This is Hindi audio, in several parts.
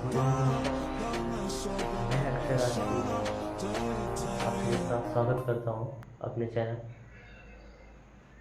गुड इवनिंग दोस्तों। मैं अक्षय राजपूत आपके साथ स्वागत करता हूँ अपने चैनल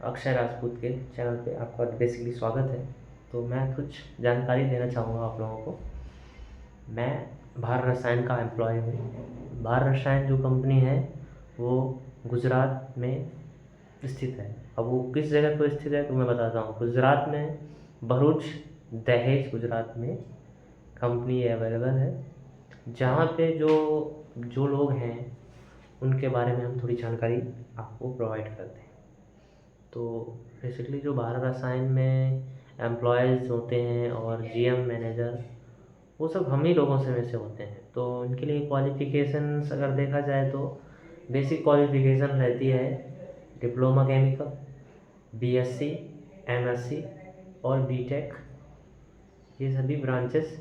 अक्षय राजपूत के चैनल पे। आपका बेसिकली स्वागत है। तो मैं कुछ जानकारी देना चाहूँगा आप लोगों को। मैं भारत रसायन का एम्प्लॉय हूँ। भारत रसायन जो कंपनी है वो गुजरात में स्थित है। अब वो किस जगह पर स्थित है तो मैं बताता हूँ। गुजरात में भरूच, दहेज गुजरात में कंपनी अवेलेबल है, जहाँ पे जो जो लोग हैं उनके बारे में हम थोड़ी जानकारी आपको प्रोवाइड करते हैं। तो बेसिकली जो भारत रसायन में एम्प्लॉयज़ होते हैं और जीएम मैनेजर, वो सब हम ही लोगों से में से होते हैं। तो इनके लिए क्वालिफ़िकेशंस अगर देखा जाए तो बेसिक क्वालिफ़िकेशन रहती है डिप्लोमा केमिकल, बीएससी, एमएससी और बीटेक, ये सभी ब्रांचेस,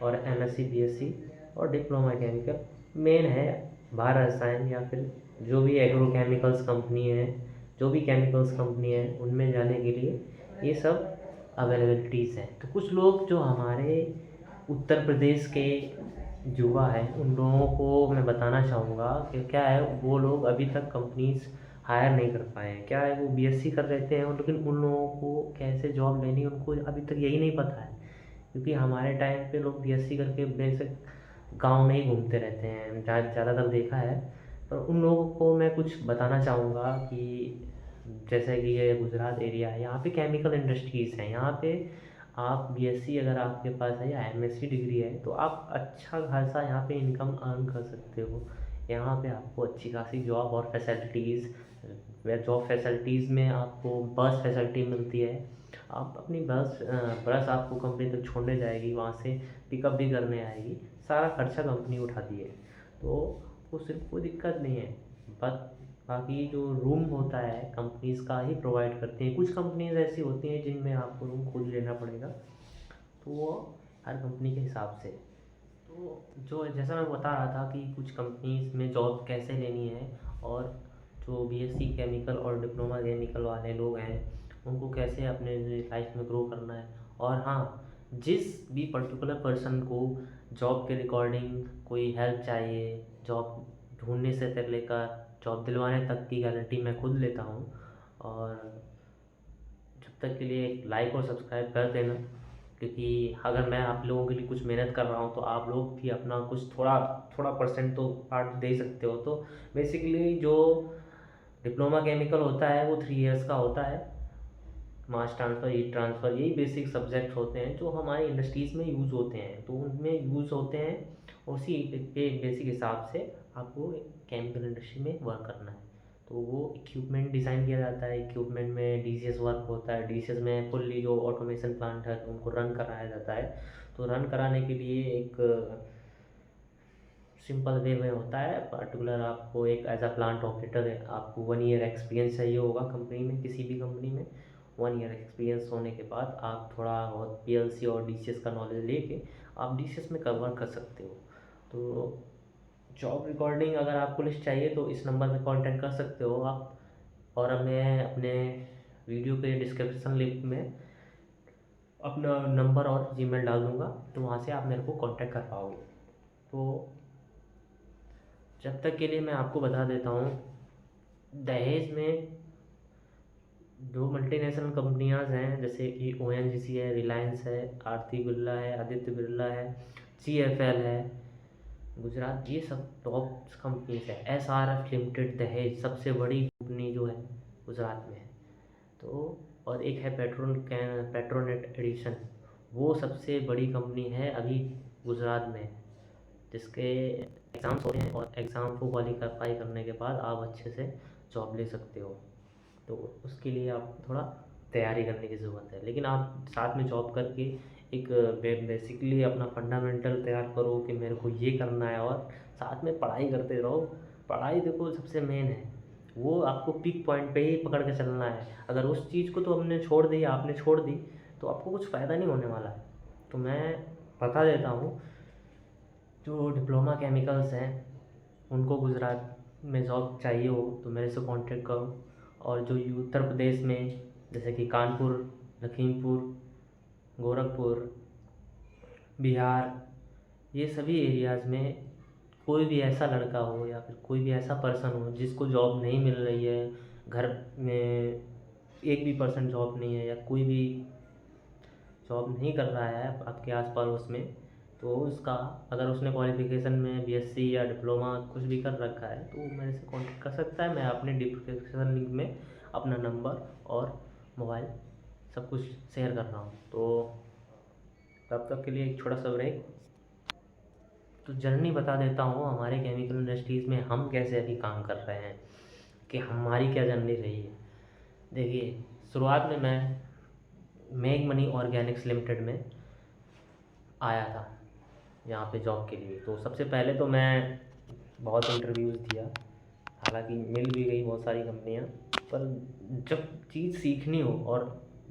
और एमएससी, बीएससी और डिप्लोमा केमिकल मेन है। भारत रसायन या फिर जो भी एग्रो केमिकल्स कंपनी है, जो भी केमिकल्स कंपनी है, उनमें जाने के लिए ये सब अवेलेबिलिटीज़ हैं। तो कुछ लोग जो हमारे उत्तर प्रदेश के युवा हैं, उन लोगों को मैं बताना चाहूँगा कि क्या है, वो लोग अभी तक कंपनीज हायर नहीं कर पाए हैं। क्या है, वो बीएससी कर लेते हैं लेकिन उन लोगों को कैसे जॉब लेनी है उनको अभी तक यही नहीं पता है। क्योंकि हमारे टाइम पे लोग बीएससी करके बेसिक गांव में ही घूमते रहते हैं, ज़्यादातर देखा है। पर उन लोगों को मैं कुछ बताना चाहूँगा कि जैसे कि ये गुजरात एरिया है, यहाँ पे केमिकल इंडस्ट्रीज़ हैं। यहाँ पे आप बीएससी अगर आपके पास है या एमएससी डिग्री है तो आप अच्छा खासा यहाँ पे इनकम अर्न कर सकते हो। यहाँ पे आपको अच्छी खासी जॉब और फैसिलिटीज़, जॉब फैसिलिटीज़ में आपको बस फैसिलिटी मिलती है। आप अपनी बस आपको कंपनी तक छोड़ने जाएगी, वहाँ से पिकअप भी करने आएगी, सारा खर्चा कंपनी उठाती है। तो उससे कोई दिक्कत नहीं है। बट बाकी जो रूम होता है कंपनीज़ का ही प्रोवाइड करती हैं। कुछ कंपनीज़ ऐसी होती हैं जिनमें आपको रूम खुद लेना पड़ेगा, तो वो हर कंपनी के हिसाब से। तो जो जैसा मैं बता रहा था कि कुछ कंपनीज़ में जॉब कैसे लेनी है, और जो बीएससी केमिकल और डिप्लोमा केमिकल वाले लोग हैं उनको कैसे अपने लाइफ में ग्रो करना है। और हाँ, जिस भी पर्टिकुलर पर्सन को जॉब के रिकॉर्डिंग कोई हेल्प चाहिए, जॉब ढूंढने से तक लेकर जॉब दिलवाने तक की गारंटी मैं खुद लेता हूँ। और जब तक के लिए एक लाइक और सब्सक्राइब कर देना, क्योंकि अगर मैं आप लोगों के लिए कुछ मेहनत कर रहा हूँ तो आप लोग भी अपना कुछ थोड़ा थोड़ा परसेंट तो पार्ट दे सकते हो। तो बेसिकली जो डिप्लोमा केमिकल होता है वो 3 इयर्स का होता है। मास ट्रांसफ़र, हीट ट्रांसफ़र, यही बेसिक सब्जेक्ट होते हैं जो हमारी इंडस्ट्रीज़ में यूज़ होते हैं। तो उनमें यूज़ होते हैं, उसी के बेसिक हिसाब से आपको केमिकल इंडस्ट्री में वर्क करना है। तो वो इक्विपमेंट डिज़ाइन किया जाता है, इक्विपमेंट में डीसीएस वर्क होता है। डीसीएस में फुल्ली जो ऑटोमेशन प्लांट है तो उनको रन कराया जाता है। तो रन कराने के लिए एक सिंपल वे में होता है। पर्टिकुलर आपको एक एज अ प्लांट ऑपरेटर है, आपको 1 ईयर एक्सपीरियंस चाहिए होगा कंपनी में, किसी भी कंपनी में। 1 ईयर एक्सपीरियंस होने के बाद आप थोड़ा बहुत पीएलसी और डीसीएस का नॉलेज लेके आप डीसीएस में कवर कर सकते हो। तो जॉब रिकॉर्डिंग अगर आपको लिस्ट चाहिए तो इस नंबर पे कांटेक्ट कर सकते हो आप। और मैं अपने वीडियो के डिस्क्रिप्शन लिंक में अपना नंबर और जीमेल डाल दूँगा, तो वहाँ से आप मेरे को कांटेक्ट कर पाओगे। तो जब तक के लिए मैं आपको बता देता हूँ, दहेज में जो मल्टीनेशनल कंपनियां हैं जैसे कि ओएनजीसी है, रिलायंस है, आरती बिरला है, आदित्य बिरला है, जीएफएल है, गुजरात, ये सब टॉप कंपनीज है। एसआरएफ लिमिटेड दहेज सबसे बड़ी कंपनी जो है गुजरात में है। तो और एक है पेट्रोनेट एडिशन, वो सबसे बड़ी कंपनी है अभी गुजरात में, जिसके एग्ज़ाम्स होते हैं और एग्ज़ाम को क्वालीफाई करने के बाद आप अच्छे से जॉब ले सकते हो। तो उसके लिए आपको थोड़ा तैयारी करने की ज़रूरत है। लेकिन आप साथ में जॉब करके एक बेसिकली अपना फंडामेंटल तैयार करो कि मेरे को ये करना है, और साथ में पढ़ाई करते रहो। पढ़ाई देखो सबसे मेन है, वो आपको पीक पॉइंट पे ही पकड़ के चलना है। अगर उस चीज़ को तो हमने छोड़ दी, आपने छोड़ दी, तो आपको कुछ फ़ायदा नहीं होने वाला है। तो मैं बता देता हूँ, जो डिप्लोमा केमिकल्स हैं उनको गुजरात में जॉब चाहिए हो तो मेरे से कांटेक्ट करो। और जो उत्तर प्रदेश में जैसे कि कानपुर, लखीमपुर, गोरखपुर, बिहार, ये सभी एरियाज़ में कोई भी ऐसा लड़का हो या फिर कोई भी ऐसा पर्सन हो जिसको जॉब नहीं मिल रही है, घर में एक भी पर्सन जॉब नहीं है या कोई भी जॉब नहीं कर रहा है आपके आस पड़ोस में, तो उसका अगर उसने क्वालिफिकेशन में बीएससी या डिप्लोमा कुछ भी कर रखा है तो वो मेरे से कांटेक्ट कर सकता है। मैं अपने डिस्क्रिप्शन लिंक में अपना नंबर और मोबाइल सब कुछ शेयर कर रहा हूँ। तो तब तक के लिए एक छोटा सा ब्रेक। तो जर्नी बता देता हूँ हमारे केमिकल इंडस्ट्रीज़ में हम कैसे अभी काम कर रहे हैं, कि हमारी क्या जर्नी रही है। देखिए, शुरुआत में मैं मेक मनी ऑर्गेनिक्स लिमिटेड में आया था यहाँ पे जॉब के लिए। तो सबसे पहले तो मैं बहुत इंटरव्यूज़ दिया, हालांकि मिल भी गई बहुत सारी कंपनियाँ, पर जब चीज़ सीखनी हो और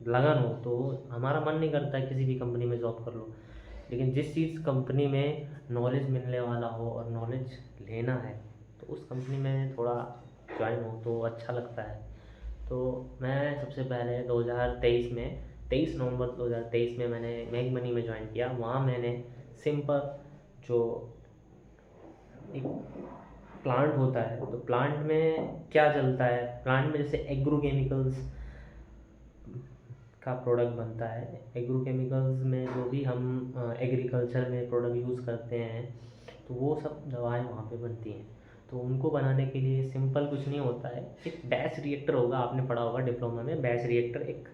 लगन हो तो हमारा मन नहीं करता है किसी भी कंपनी में जॉब कर लो। लेकिन जिस चीज़ कंपनी में नॉलेज मिलने वाला हो और नॉलेज लेना है तो उस कंपनी में थोड़ा ज्वाइन हो तो अच्छा लगता है। तो मैं सबसे पहले 2023 में 23 नवंबर 2023 में मैंने मैग मनी में ज्वाइन किया। वहाँ मैंने सिंपल जो एक प्लांट होता है, तो प्लांट में क्या चलता है, प्लांट में जैसे एग्रो केमिकल्स का प्रोडक्ट बनता है। एग्रो केमिकल्स में जो भी हम एग्रीकल्चर में प्रोडक्ट यूज़ करते हैं तो वो सब दवाएं वहाँ पे बनती हैं। तो उनको बनाने के लिए सिंपल कुछ नहीं होता है, एक बैच रिएक्टर होगा, आपने पढ़ा होगा डिप्लोमा में। बैच रिएक्टर एक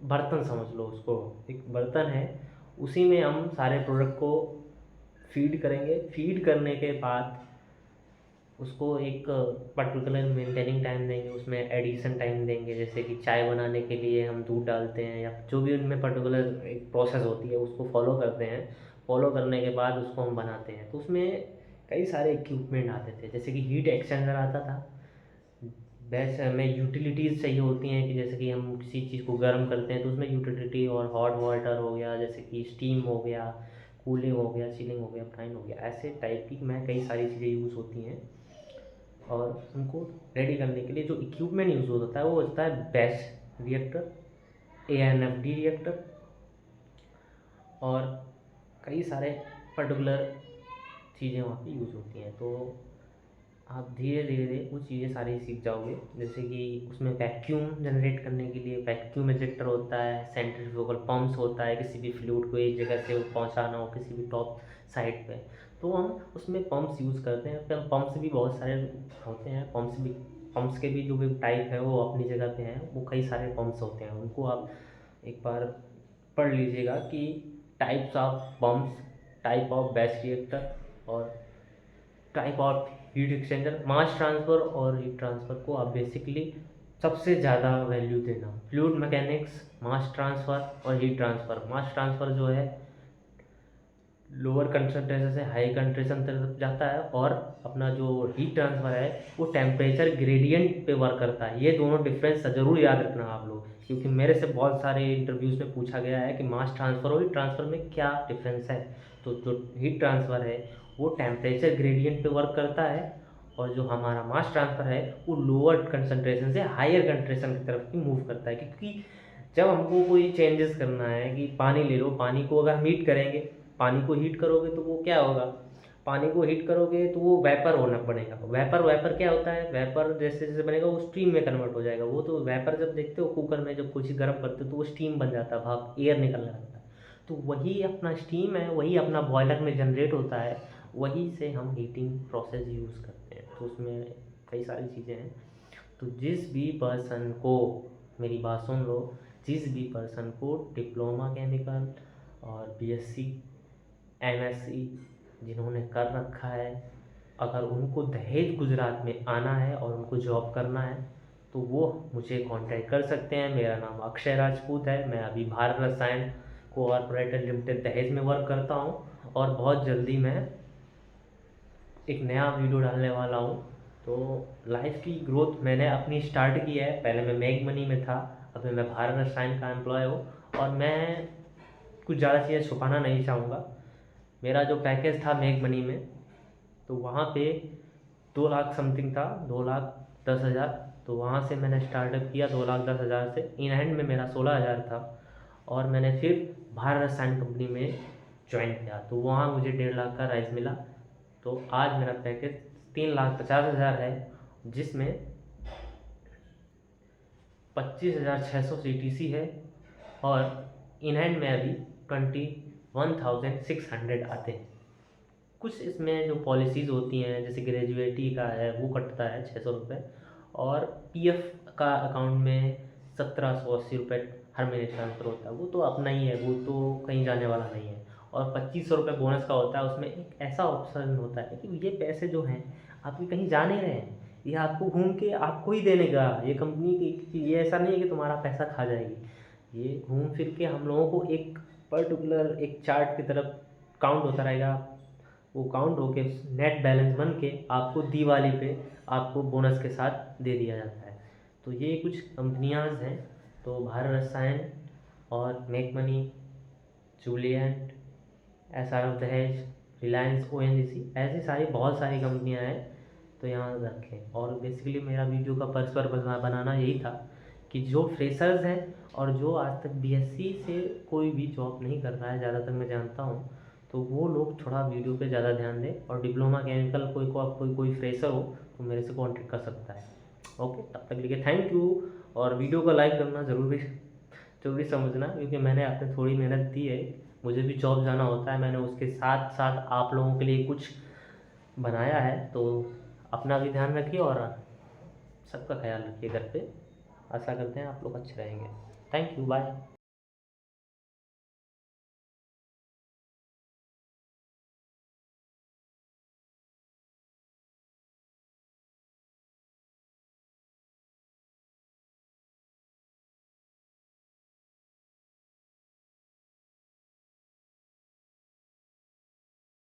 बर्तन समझ लो उसको, एक बर्तन है, उसी में हम सारे प्रोडक्ट को फीड करेंगे। फीड करने के बाद उसको एक पर्टिकुलर मेंटेनिंग टाइम देंगे, उसमें एडिशन टाइम देंगे। जैसे कि चाय बनाने के लिए हम दूध डालते हैं या जो भी उनमें पर्टिकुलर एक प्रोसेस होती है उसको फॉलो करते हैं। फॉलो करने के बाद उसको हम बनाते हैं। तो उसमें कई सारे इक्विपमेंट आते थे, जैसे कि हीट एक्सचेंजर आता था। बैच में यूटिलिटीज़ चाहिए होती हैं कि जैसे कि हम किसी चीज़ को गर्म करते हैं तो उसमें यूटिलिटी और हॉट वाटर हो गया, जैसे कि स्टीम हो गया, कूलिंग हो गया, चिलिंग हो गया, फ्राइंग हो गया, ऐसे टाइप की मैं कई सारी चीज़ें यूज़ होती हैं। और उनको रेडी करने के लिए जो इक्विपमेंट यूज़ होता है वो होता है बैच रिएक्टर, ANFD रिएक्टर और कई सारे पर्टिकुलर चीज़ें वहाँ पे यूज़ होती हैं। तो आप धीरे धीरे वो चीज़ें सारी सीख जाओगे। जैसे कि उसमें वैक्यूम जनरेट करने के लिए वैक्यूम इजेक्टर होता है, सेंट्रीफ्यूगल पंप्स होता है, किसी भी फ्लूइड को एक जगह से पहुंचाना हो किसी भी टॉप साइड पे, तो हम उसमें पंप्स यूज़ करते हैं। फिर पंप्स भी बहुत सारे होते हैं, पंप्स के भी जो भी टाइप है वो अपनी जगह पे हैं। वो कई सारे पंप्स होते हैं, उनको आप एक बार पढ़ लीजिएगा कि types of pumps, type of batch reactor और type of heat exchanger. Mass transfer और हीट ट्रांसफ़र को आप बेसिकली सबसे ज़्यादा वैल्यू देना। फ्लूइड मैकेनिक्स, मास ट्रांसफ़र और हीट ट्रांसफ़र। मास ट्रांसफ़र जो है लोअर कंसंट्रेशन से हाई कंसंट्रेशन तरफ जाता है, और अपना जो हीट ट्रांसफ़र है वो टेम्परेचर ग्रेडियंट पे वर्क करता है। ये दोनों डिफरेंस ज़रूर याद रखना आप लोग, क्योंकि मेरे से बहुत सारे इंटरव्यूज़ में पूछा गया है कि मास ट्रांसफ़र और हीट ट्रांसफ़र में क्या डिफरेंस है। तो जो हीट ट्रांसफ़र है वो टेम्परेचर ग्रेडियंट पे वर्क करता है, और जो हमारा मास ट्रांसफ़र है वो लोअर कंसंट्रेशन से हायर कंसंट्रेशन की तरफ मूव करता है। क्योंकि जब हमको कोई चेंजेस करना है, कि पानी ले लो, पानी को अगर हम हीट करेंगे, पानी को हीट करोगे तो वो क्या होगा, पानी को हीट करोगे तो वो वेपर होना पड़ेगा। वेपर वेपर क्या होता है, वेपर जैसे जैसे बनेगा वो स्टीम में कन्वर्ट हो जाएगा। वो तो वेपर जब देखते हो कुकर में जब कुछ गर्म करते हो तो वो स्टीम बन जाता है, भाप, एयर निकलने लगता है। तो वही अपना स्टीम है, वही अपना बॉयलर में जनरेट होता है, वही से हम हीटिंग प्रोसेस यूज़ करते हैं। तो उसमें कई सारी चीज़ें हैं। तो जिस भी पर्सन को, मेरी बात सुन लो, जिस भी पर्सन को डिप्लोमा केमिकल और बीएससी, एमएससी जिन्होंने कर रखा है, अगर उनको दहेज गुजरात में आना है और उनको जॉब करना है तो वो मुझे कांटेक्ट कर सकते हैं। मेरा नाम अक्षय राजपूत है। मैं अभी भारत रसायन कोऑपरेटिव लिमिटेड दहेज में वर्क करता हूँ, और बहुत जल्दी मैं एक नया वीडियो डालने वाला हूँ। तो लाइफ की ग्रोथ मैंने अपनी स्टार्ट की है। पहले मैं मेक मनी में था, अभी मैं भारत रसायन का एम्प्लॉय हूँ, और मैं कुछ ज़्यादा चीज़ें छुपाना नहीं चाहूँगा। मेरा जो पैकेज था मेक मनी में, तो वहाँ पे 2 लाख समथिंग था, 2,10,000। तो वहाँ से मैंने स्टार्टअप किया 2,10,000 से। इन हैंड में मेरा 16,000 था, और मैंने फिर भारत रसायन कंपनी में ज्वाइन किया, तो वहाँ मुझे 1.5 लाख का राइज़ मिला। तो आज मेरा पैकेज 3,50,000 है, जिसमें 25,600 CTC है और इन हैंड में अभी 21,600 आते हैं। कुछ इसमें जो पॉलिसीज़ होती हैं, जैसे ग्रेजुएटी का है वो कटता है 600 रुपये, और PF का अकाउंट में 1,780 रुपये हर महीने ट्रांसफ़र होता है। वो तो अपना ही है, वो तो कहीं जाने वाला नहीं है। और 2,500 रुपये बोनस का होता है, उसमें एक ऐसा ऑप्शन होता है कि ये पैसे जो हैं आपके कहीं जा नहीं रहे हैं, ये आपको घूम के आपको ही देने का, ये कंपनी की, ये ऐसा नहीं है कि तुम्हारा पैसा खा जाएगी। ये घूम फिर के हम लोगों को एक पर्टिकुलर एक चार्ट की तरफ काउंट होता रहेगा, वो काउंट होके नेट बैलेंस बन के आपको दिवाली पे आपको बोनस के साथ दे दिया जाता है। तो ये कुछ कंपनियां हैं, तो भारत रसायन और मेक मनी, जूलियंट, SRF दहेज, रिलायंस ONGC, ऐसी सारी बहुत सारी कंपनियां हैं, तो यहाँ रखें। और बेसिकली मेरा वीडियो का पर्पस बनाना यही था कि जो फ्रेशर्स हैं और जो आज तक BSc से कोई भी जॉब नहीं कर रहा है, ज़्यादातर मैं जानता हूँ, तो वो लोग थोड़ा वीडियो पे ज़्यादा ध्यान दें। और डिप्लोमा केमिकल कोई फ्रेशर हो तो मेरे से कॉन्टेक्ट कर सकता है। ओके, तब तक लिए थैंक यू। और वीडियो को लाइक करना ज़रूरी समझना, क्योंकि मैंने आपने थोड़ी मेहनत दी है, मुझे भी जॉब जाना होता है, मैंने उसके साथ साथ आप लोगों के लिए कुछ बनाया है। तो अपना भी ध्यान रखिए और सबका ख्याल रखिए घर पे। आशा करते हैं आप लोग अच्छे रहेंगे। Thank you, bye.